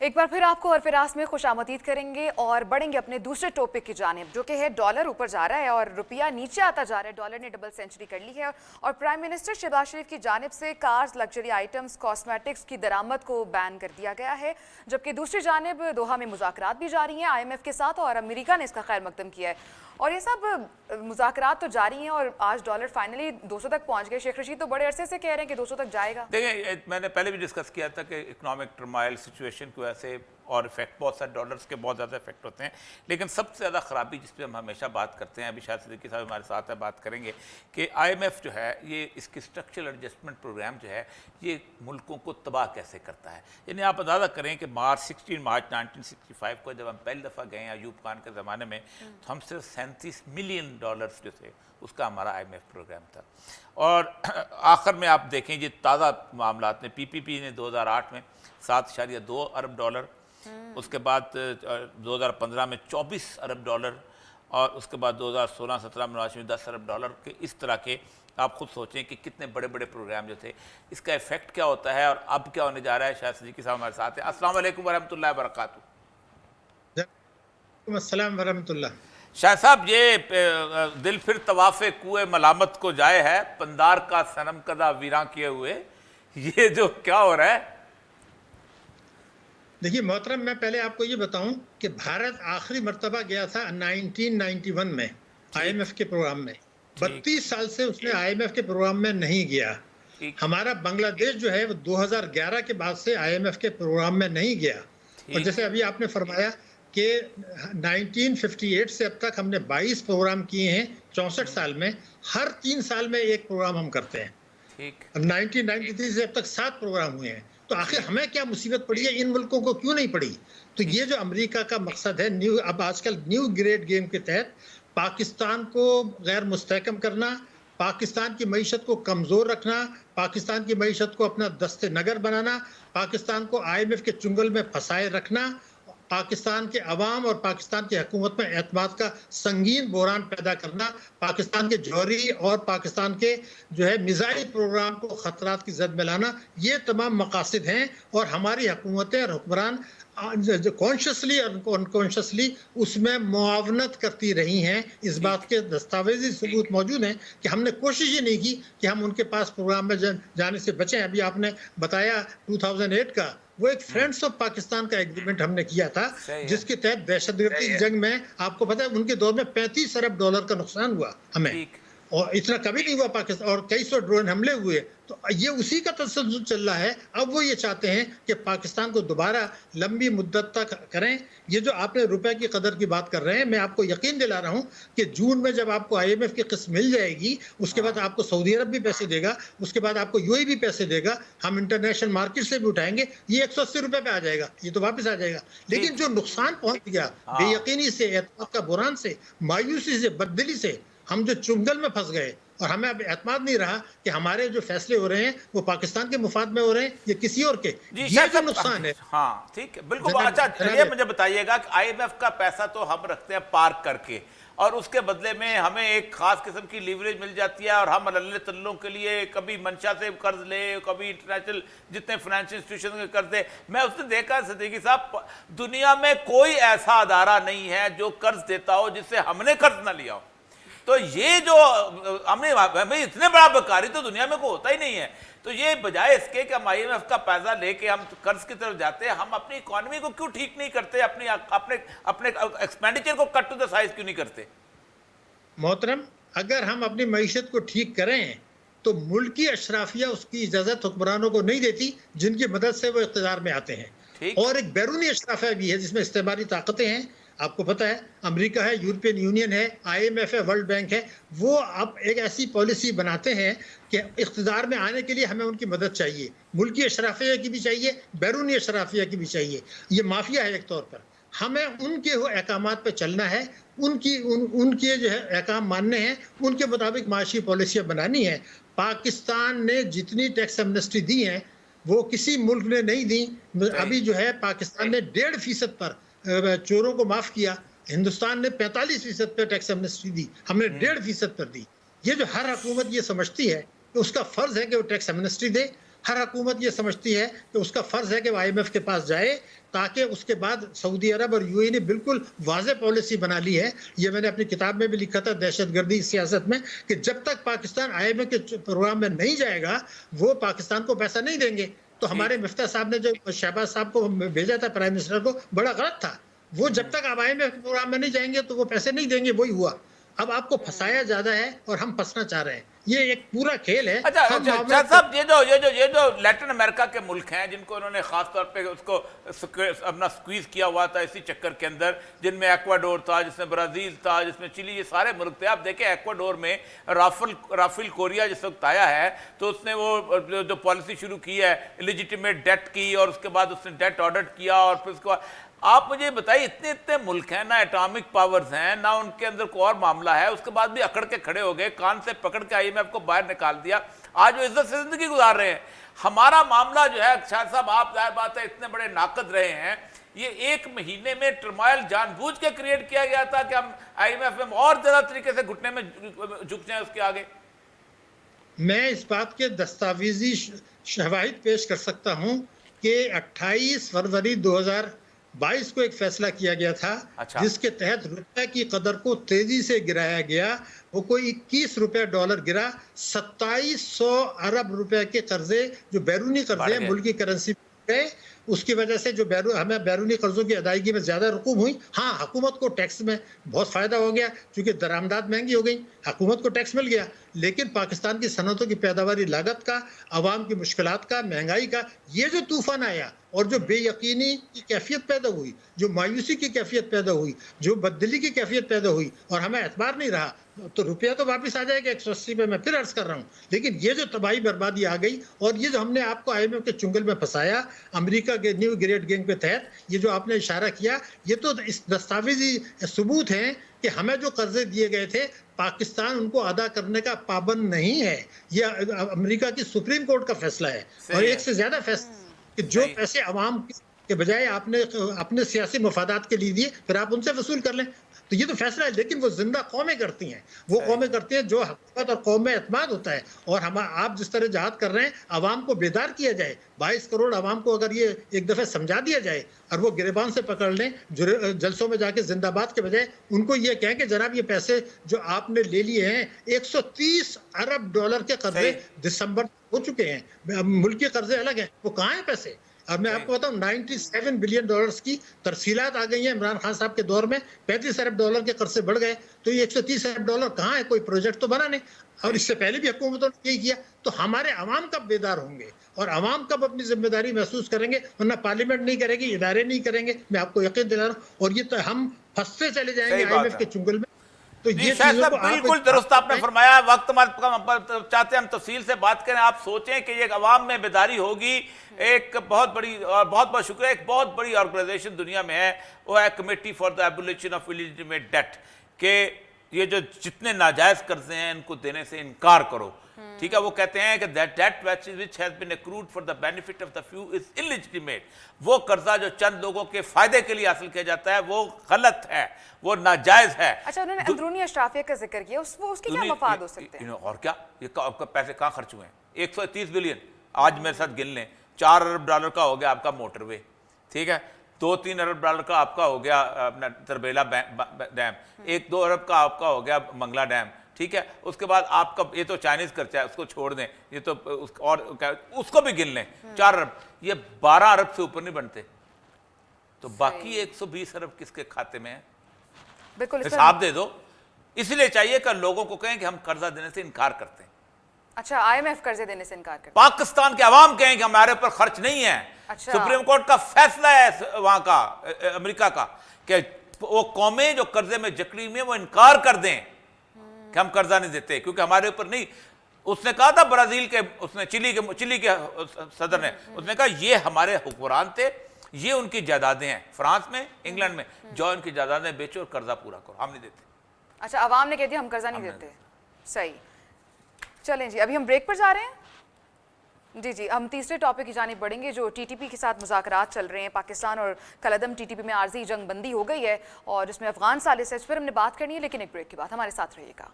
एक बार फिर आपको और फिरास में खुशामदीद करेंगे और बढ़ेंगे अपने दूसरे टॉपिक की जानिब, जो कि है डॉलर ऊपर जा रहा है और रुपया नीचे आता जा रहा है। डॉलर ने डबल सेंचुरी कर ली है और प्राइम मिनिस्टर शहबाज शरीफ की जानिब से कार्स, लग्जरी आइटम्स, कॉस्मेटिक्स की दरामद को बैन कर दिया गया है। जबकि दूसरी जानिब दोहा में मुज़ाकरात भी जारी हैं IMF के साथ और अमेरिका ने इसका खैर मकदम किया है। और ये सब मुज़ाकरात तो जारी हैं और आज डॉलर फाइनली 200 तक पहुंच गए। शेख रशीद तो बड़े अरसे से कह रहे हैं कि 200 तक जाएगा। देखिए, मैंने पहले भी डिस्कस किया था कि इकोनॉमिक टर्माइल सिचुएशन की वजह से और इफेक्ट बहुत सारे डॉलर्स के बहुत ज़्यादा इफेक्ट होते हैं, लेकिन सबसे ज़्यादा ख़राबी जिस पे हम हमेशा बात करते हैं, अभी शायद सिद्दीकी साहब हमारे साथ है, बात करेंगे कि IMF जो है ये इसकी स्ट्रक्चरल एडजस्टमेंट प्रोग्राम जो है ये मुल्कों को तबाह कैसे करता है। यानी आप अंदाज़ा करें कि 16 मार्च 1965 को जब हम पहली दफ़ा गए अयूब खान के ज़माने में, तो हम सिर्फ 37 मिलियन डॉलर्स जो थे उसका हमारा IMF प्रोग्राम था। और आखिर में आप देखें ये ताज़ा मामलात ने PPP ने 2008 में 7.2 अरब डॉलर, उसके बाद 2015 में 24 अरब डॉलर और उसके बाद 2016-17 में 10 अरब डॉलर के, इस तरह के आप खुद सोचें कि कितने बड़े बड़े प्रोग्राम जो थे, इसका इफेक्ट क्या होता है और अब क्या होने जा रहा है। शायद सिद्दीकी साहब हमारे साथ हैं। अस्सलाम वालेकुम वरहमतुल्लाहि वबरकातुहू। अस्सलाम वरहमतुल्लाह। शाह साहब, ये दिल फिर तवाफ़े कुए मलामत को जाए है, पंदार का सनम कदा वीरां किए हुए, ये जो क्या हो रहा है? देखिए मोहतरम, मैं पहले आपको ये बताऊं कि भारत आखिरी मर्तबा गया था 1991 में IMF के प्रोग्राम में। 32 साल से उसने IMF के प्रोग्राम में नहीं गया। हमारा बांग्लादेश जो है वो 2011 के बाद से IMF के प्रोग्राम में नहीं गया। और जैसे अभी आपने फरमाया कि 1958 से अब तक हमने 22 प्रोग्राम किए हैं 64 साल में। हर 3 साल में एक प्रोग्राम हम करते हैं। 1993 से अब तक 7 प्रोग्राम हुए हैं। तो आखिर हमें क्या मुसीबत पड़ी है, इन मुल्कों को क्यों नहीं पड़ी? तो ये जो अमेरिका का मकसद है अब आजकल न्यू ग्रेड गेम के तहत पाकिस्तान को गैर मुस्तहकम करना, पाकिस्तान की मईशत को कमज़ोर रखना, पाकिस्तान की मईशत को अपना दस्ते नगर बनाना, पाकिस्तान को IMF के चुंगल में फंसाए रखना, पाकिस्तान के अवाम और पाकिस्तान की हुकूमत में एतमाद का संगीन बहरान पैदा करना, पाकिस्तान के जौहरी और पाकिस्तान के जो है मिज़ाइल प्रोग्राम को ख़तरात की जद में लाना, ये तमाम मकासद हैं। और हमारी हुकूमतें और हुक्मरान कॉन्शियसली और अनकॉन्शियसली उसमें मुआवनत करती रही हैं। इस बात के दस्तावेजी सबूत मौजूद हैं कि हमने कोशिश ही नहीं की कि हम उनके पास प्रोग्राम में जाने से बचें। अभी आपने बताया 2008 का वो एक फ्रेंड्स ऑफ पाकिस्तान का एग्रीमेंट हमने किया था, जिसके तहत दहशतगर्दी जंग में आपको पता है उनके दौर में 35 अरब डॉलर का नुकसान हुआ हमें, और इतना कभी नहीं हुआ पाकिस्तान, और कई सौ ड्रोन हमले हुए। तो ये उसी का तसल्जुल चल रहा है। अब वो ये चाहते हैं कि पाकिस्तान को दोबारा लंबी मुद्दत तक करें। ये जो आपने रुपए की कदर की बात कर रहे हैं, मैं आपको यकीन दिला रहा हूं कि जून में जब आपको IMF की किस्त मिल जाएगी, उसके बाद आपको सऊदी अरब भी पैसे देगा, उसके बाद आपको UAE भी पैसे देगा, हम इंटरनेशनल मार्केट से भी उठाएंगे, ये 180 रुपए पे आ जाएगा, ये तो वापस आ जाएगा। लेकिन जो नुकसान पहुंच गया बेयकीनी से, एतमाद का बुरान से, मायूसी से, बददिली से, हम जो चुंगल में फंस गए और हमें अब एतमाद नहीं रहा कि हमारे जो फैसले हो रहे हैं वो पाकिस्तान के मुफाद में हो रहे हैं या किसी और के, ये जो नुकसान है। हाँ ठीक है, बिल्कुल। अच्छा, ये मुझे बताइएगा कि IMF का पैसा तो हम रखते हैं पार्क करके और उसके बदले में हमें एक खास किस्म की लीवरेज मिल जाती है और हम अल्ले तल्लों के लिए कभी मंशा से कर्ज ले, कभी इंटरनेशनल जितने फाइनेंशियल इंस्टीट्यूशन के कर्ज दे। मैं उसने देखा सिद्दीकी साहब, दुनिया में कोई ऐसा अदारा नहीं है जो कर्ज देता हो जिससे हमने कर्ज ना लिया हो। तो ये जो हमने भाई इतने बड़ा बेकारी तो दुनिया में कोई होता ही नहीं है। तो ये बजाय इसके कि हम IMF का पैसा लेके हम कर्ज की तरफ जाते हैं, हम अपनी इकोनॉमी को क्यों ठीक नहीं करते, अपने अपने एक्सपेंडिचर को कट टू द साइज क्यों नहीं करते? मोहतरम, अगर हम अपनी मईशत को ठीक करें तो मुल्की अशराफिया उसकी इजाजत हुक्मरानों को नहीं देती जिनकी मदद से वो इख्तियार में आते हैं। और एक बैरूनी अशराफिया भी है जिसमें इस्तेमारी ताकतें हैं। आपको पता है अमेरिका है, यूरोपियन यूनियन है, IMF है, वर्ल्ड बैंक है। वो अब एक ऐसी पॉलिसी बनाते हैं कि इख्तिदार में आने के लिए हमें उनकी मदद चाहिए, मुल्की अशराफिया की भी चाहिए, बैरूनी अशराफिया की भी चाहिए। ये माफिया है एक तौर पर। हमें उनके वो अहकामात पर चलना है, उनके जो है अहकाम मानने हैं, उनके मुताबिक माशी पॉलिसियाँ बनानी है। पाकिस्तान ने जितनी टैक्स एमनेस्टी दी है वो किसी मुल्क ने नहीं दी। अभी जो है पाकिस्तान ने 1.5% पर चोरों को माफ किया, हिंदुस्तान ने 45% पर टैक्स एमनेस्टी दी, हमने 1.5% पर दी। ये जो हर हुकूमत ये समझती है कि उसका फर्ज है कि वो टैक्स एमनेस्टी दे, हर हुकूमत ये समझती है कि उसका फ़र्ज़ है कि वो IMF के पास जाए, ताकि उसके बाद सऊदी अरब और UAE ने बिल्कुल वाज़ेह पॉलिसी बना ली है। ये मैंने अपनी किताब में भी लिखा था, दहशतगर्दी सियासत में, कि जब तक पाकिस्तान IMF के प्रोग्राम में नहीं जाएगा, वो पाकिस्तान को पैसा नहीं देंगे। तो हमारे मिफ्ता साहब ने जो शहबाज साहब को भेजा था प्राइम मिनिस्टर को, बड़ा गलत था। वो जब तक आप IMF के प्रोग्राम में नहीं जाएंगे तो वो पैसे नहीं देंगे, वही हुआ। अब आपको फंसाया ज्यादा है और हम फंसना चाह रहे हैं, ये एक पूरा खेल है। अच्छा हम अच्छा मामला- साहब, ये जो लैटिन अमेरिका के मुल्क हैं जिनको उन्होंने खास तौर पे उसको अपना स्क्वीज किया हुआ था इसी चक्कर के अंदर, जिनमें एक्वाडोर था, जिसमें ब्राजील था, जिसमें चिली, ये सारे मुल्क थे। आप देखें एक्वाडोर में राफेल कोरिया जिस वक्त आया है तो उसने वो जो पॉलिसी शुरू की है इलिजिटिमेट डेट की, और उसके बाद उसने डेट ऑडिट किया, और फिर उसके बाद आप मुझे बताइए, इतने इतने मुल्क हैं, ना एटॉमिक पावर्स हैं, ना उनके अंदर कोई और मामला है, उसके बाद भी अकड़ के खड़े हो गए, कान से पकड़ के IMF को बाहर निकाल दिया। आज वो इज्जत से जिंदगी गुजार रहे हैं। हमारा मामला जो है, शाह साहब आप जाहिर बात है इतने बड़े नाकद रहे हैं, ये 1 महीने में टर्मोइल जानबूझ के क्रिएट किया गया था कि हम IMF में और ज्यादा तरीके से घुटने में झुक जाए उसके आगे। मैं इस बात के दस्तावेजी शवाहिद पेश कर सकता हूं कि 28 फरवरी 2022 को एक फैसला किया गया था। अच्छा। जिसके तहत रुपए की कदर को तेजी से गिराया गया। वो कोई 21 रुपया डॉलर गिरा। 2700 अरब रुपए के कर्जे जो बैरूनी कर्जे हैं मुल्क की करेंसी गए, उसकी वजह से जो हमें बैरूनी कर्जों की अदायगी में ज्यादा रकूम हुई। हाँ, हुकूमत को टैक्स में बहुत फायदा हो गया क्योंकि दरामदाद महंगी हो गई, हुकूमत को टैक्स मिल गया। लेकिन पाकिस्तान की सनतों की पैदावारी लागत का, आवाम की मुश्किलात का, महंगाई का ये जो तूफान आया और जो बेयकीनी की कैफियत पैदा हुई, जो मायूसी की कैफियत पैदा हुई, जो बददिली की कैफियत पैदा हुई और हमें एतबार नहीं रहा, तो रुपया तो वापस आ जाएगा 180 पे, मैं फिर अर्ज कर रहा हूँ। लेकिन ये जो तबाही बर्बादी आ गई और ये जो हमने आपको IMF के चुंगल में फंसाया अमेरिका के न्यू ग्रेट गैंग के तहत, ये जो आपने इशारा किया, ये तो इस दस्तावेजी सबूत हैं कि हमें जो कर्जे दिए गए थे पाकिस्तान उनको अदा करने का पाबंद नहीं है। ये अमेरिका की सुप्रीम कोर्ट का फैसला है और एक से ज्यादा फैसला कि जो पैसे अवाम के बजाय आपने अपने सियासी मफादात के लिए दिए फिर आप उनसे वसूल कर लें, तो ये तो फैसला है। लेकिन वो जिंदा कौमें करती हैं, वो कौमें करती हैं जो हुकूमत और कौम में एतमाद होता है। और हम आप जिस तरह जहाद कर रहे हैं, आवाम को बेदार किया जाए, 22 करोड़ आवाम को अगर ये एक दफे समझा दिया जाए और वो गिरबान से पकड़ लें, जलसों में जाके जिंदाबाद के बजाय उनको ये कहें कि जनाब ये पैसे जो आपने ले लिए हैं, 130 अरब डॉलर के कर्जे दिसंबर हो चुके हैं, मुल्क के कर्जे अलग हैं, वो कहाँ हैं पैसे? और मैं आपको बताऊं 97 बिलियन डॉलर्स की तरसीलात आ गई हैं इमरान खान साहब के दौर में, 35 अरब डॉलर के कर्जे बढ़ गए, तो ये 130 अरब डॉलर कहाँ है? कोई प्रोजेक्ट तो बना नहीं। और इससे पहले भी हुकूमतों ने यही किया। तो हमारे अवाम कब बेदार होंगे और अवाम कब अपनी जिम्मेदारी महसूस करेंगे? वरना पार्लियामेंट नहीं करेगी, इदारे नहीं करेंगे, मैं आपको यकीन दिला रहा हूँ। और ये तो हम फंसते चले जाएंगे IMF के चुंगल में। तो ये बिल्कुल दुरुस्त आपने फरमाया। वक्त हमारे चाहते हैं हम तफसील से बात करें। आप सोचें कि ये अवाम में बेदारी होगी। एक बहुत बड़ी और बहुत बहुत शुक्रिया, एक बहुत बड़ी ऑर्गेनाइजेशन दुनिया में है, वो है committee for the abolition of illegitimate debt, के ये जो जितने नाजायज कर्जे हैं इनको देने से इनकार करो। ठीक है, वो कहते हैं कि that debt which has been accrued for the benefit of the few is illegitimate. वो कर्जा जो चंद लोगों के फायदे के लिए हासिल किया जाता है वो गलत है, वो नाजायज है। अच्छा, उन्होंने अंदरूनी अशराफिया का जिक्र किया, उसके क्या मफाद हो सकते हैं? और क्या, ये पैसे कहाँ खर्च हुए हैं? 130 बिलियन आज मेरे साथ गिन लें। 4 अरब डॉलर का हो गया आपका मोटरवे, ठीक है, 2-3 अरब डॉलर का आपका हो गया अपना तरबेला डैम, 1-2 अरब का आपका हो गया मंगला डैम, ठीक है। उसके बाद आपका ये तो चाइनीज खर्चा है, उसको छोड़ दें, ये तो उसको भी गिन लें 4 अरब, ये 12 अरब से ऊपर नहीं बनते। तो बाकी 120 अरब किसके खाते में है? बिल्कुल हिसाब दे दो। इसलिए चाहिए कि लोगों को कहें कि हम कर्जा देने से इनकार करते हैं। अच्छा, IMF कर्जे देने से इनकार करते, पाकिस्तान के अवाम कहें कि हमारे ऊपर खर्च नहीं है। अच्छा। सुप्रीम कोर्ट का फैसला है वहां का, अमेरिका का, कि वो कौमें जो कर्जे में जकड़ी में वो इनकार कर दें कि हम कर्जा नहीं देते क्योंकि हमारे ऊपर नहीं। उसने कहा था ब्राजील के, उसने चिली के सदर ने, उसने कहा ये हमारे हुक्मरान थे, ये उनकी जायदादें हैं फ्रांस में, इंग्लैंड में, जो उनकी जायदादें बेचो और कर्जा पूरा करो, हम नहीं देते। अच्छा, अवाम ने कह दिया हम कर्जा नहीं देते। सही, चलें जी, अभी हम ब्रेक पर जा रहे हैं। जी, हम तीसरे टॉपिक की जानिब बढ़ेंगे जो TTP के साथ मुज़ाकरात चल रहे हैं। पाकिस्तान और कलअदम TTP में आर्जी जंग बंदी हो गई है और इसमें अफगान सालिस है, इस पर हमने बात करनी है, लेकिन एक ब्रेक के बाद हमारे साथ रहिएगा।